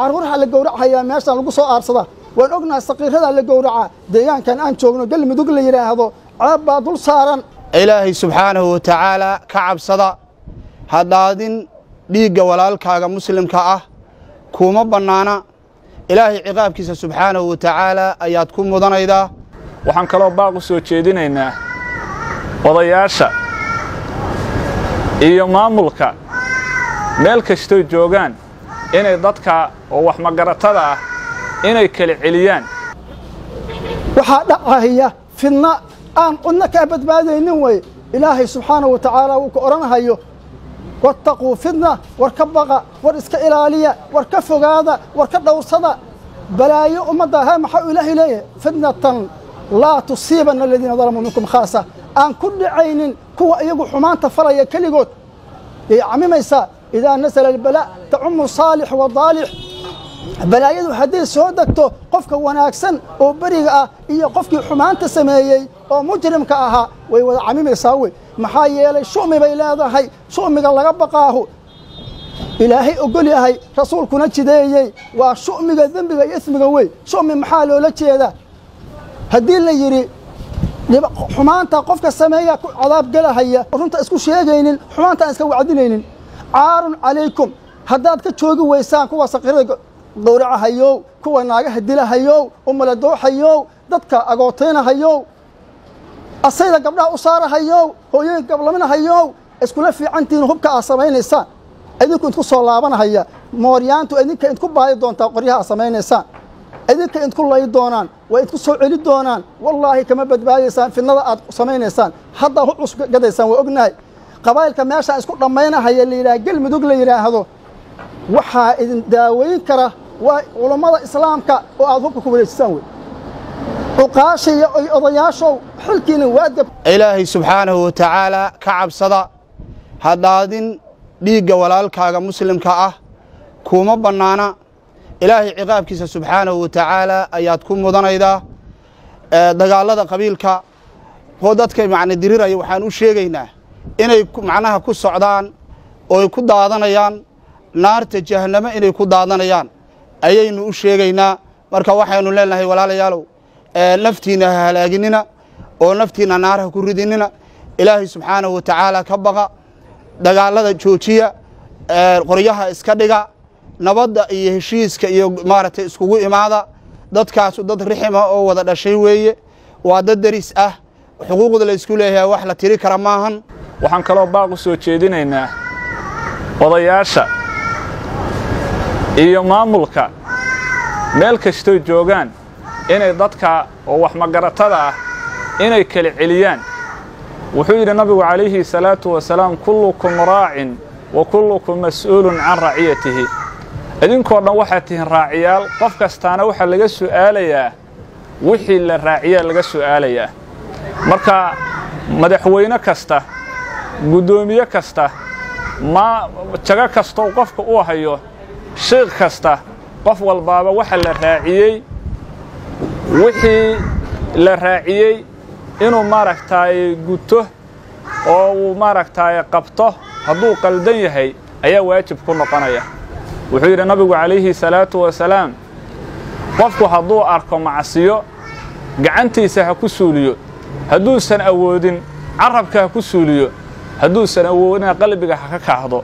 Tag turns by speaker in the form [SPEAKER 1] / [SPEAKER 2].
[SPEAKER 1] caruurha la gowracayaa meeshan lagu soo aarsada waan ognahay saqiirada la gowraca deegaankan aan joogno galmudug la yiraahdo ceeb baa dul saaran
[SPEAKER 2] ilaahay subxaanahu wa tacaala ka cabsada haddaadin dhiigga walaalkaaga muslimka ah kuma bannaana ilaahay ciqaabkiisa subxaanahu wa tacaala ayaad ku mudanaydaa
[SPEAKER 3] waxaan kaloo baaq u soo jeedinaynaa odayaasha iyo maamulka meel kastoo joogaan inay dadka oo wax magaratada ah inay kala celiyaan
[SPEAKER 1] waxaa dhacaya fidna aan qodna ka badbaadaynin way ilaahay subxaanahu wa tacaala uu ka oranahayo wattaquu fidna war ka baqa war iska ilaaliya war ka fogaada war ka dhowrsada balaayo ummadda ha maxaa ilaahay leeyahay fidnatan laa tusiibanna aladiina dalamuu minkum khaasa aan ku dhacaynin kuwa iyagu xumaanta falaya keligood yay camimaysaa idaa nasala albalaa tacumu saalix wa daalix balaayadu hadday soo degto qofka wanaagsan oo beriga ah iyo qofkii xumaanta sameeyey oo mujrimka ahaa way wada camimaysaa wey maxaa yeelay shu'mi bay leedahay shu'miga laga baqaahu ilaahay ogol yahay rasuulkuna jideeyey waa shu'miga dembiga iyo ismiga wey shu'mi maxaa loola jeedaa haddii la yidhi xumaanta qofka sameeya ku cadaab galahaya runta isku sheegaynin xumaanta aan iska wacdinaynin caarun calaykum haddaad ka joogi weysaan kuwa saqiirada gowracahayow kuwa naagaha dilahayow umaladooxayow dadka agootaynahayow asayda gabdhaha u saarahayow hooyooyinka gablaminahayow iskula fiicantihiin hubka aad samaynaysaan idinku idku soo laabanahaya mooryaantu idinka idku baahi doontaa qoryaha aad samaynaysaan idinka idku lay doonaan way idku soo celi doonaan wallaahi kama badbaadaysaan fidnada aad samaynaysaan haddaa hub cusub gadaysaan waa ognahay qabaa'ilka meeshaan isku dhammaynahaya la yidhaha galmudug la yidhaahdo waxaa idin daaweyn kara waa culammada islaamka oo aad hubka ku wareejisaan wey cuqaasha iyo odayaashow xilkiina waadab
[SPEAKER 2] ilaahay subxaanahu wa tacaala ka cabsada haddaadin dhiigga walaalkaaga muslimka ah kuma bannaana ilaahay ciqaabkiisa subxaanahu wa tacaala ayaad ku mudanaydaa dagaalada qabiilka oo dadka macna diriraya waxaan u sheegaynaa inay macnaha ku socdaan oo ku daadanayaan naarta jahannamo inay ku daadanayaan ayaynu u sheegaynaa marka waxaynu leenahay walaalayaalow naftiina ha halaaginina oo naftiina naaraha ku ridinina ilaahay subxaanahu wa tacaala ka baqa dagaalada joojiya qoryaha iska dhiga nabadda iyo heshiiska iyo maaragtay iskugu imaada dadkaasu dad rixima oo wada dhashay weeye waa dad deris ah xuquuqda la isku leeyahay wax la tiri kara maahan
[SPEAKER 3] waxaan kaloo baaq u soo jeedinaynaa odayaasha iyo maamulka meel kastoo joogaan inay dadka oo wax magaratada ah inay kala celiyaan wuxuu yidhi nabigu calayhi salaatu wasalaam kullukum raacin wa kullukum mas'uulun can raciyatihi idinkoo dhan waxaad tihiin raaciyaal qof kastaana waxaa laga su'aalayaa wixii la raaciyaa laga su'aalayaa marka madaxweyne kasta guddoomiye kasta jago kastoo qofka uu hayo sheekh kasta qof walbaaba waxa la raaciyey wixii la raaciyey inuu maaragtay guto oo uu maaragtay qabto hadduu qaldan yahay ayaa waajib ku noqonaya wuxuu yidhi nabigu calayhi salaatu wasalaam qofku hadduu arko macsiyo gacantiisa ha ku suuliyo hadduusan awoodin carabka ha ku suuliyo hadduusan awoodina qalbiga ha ka kaahdo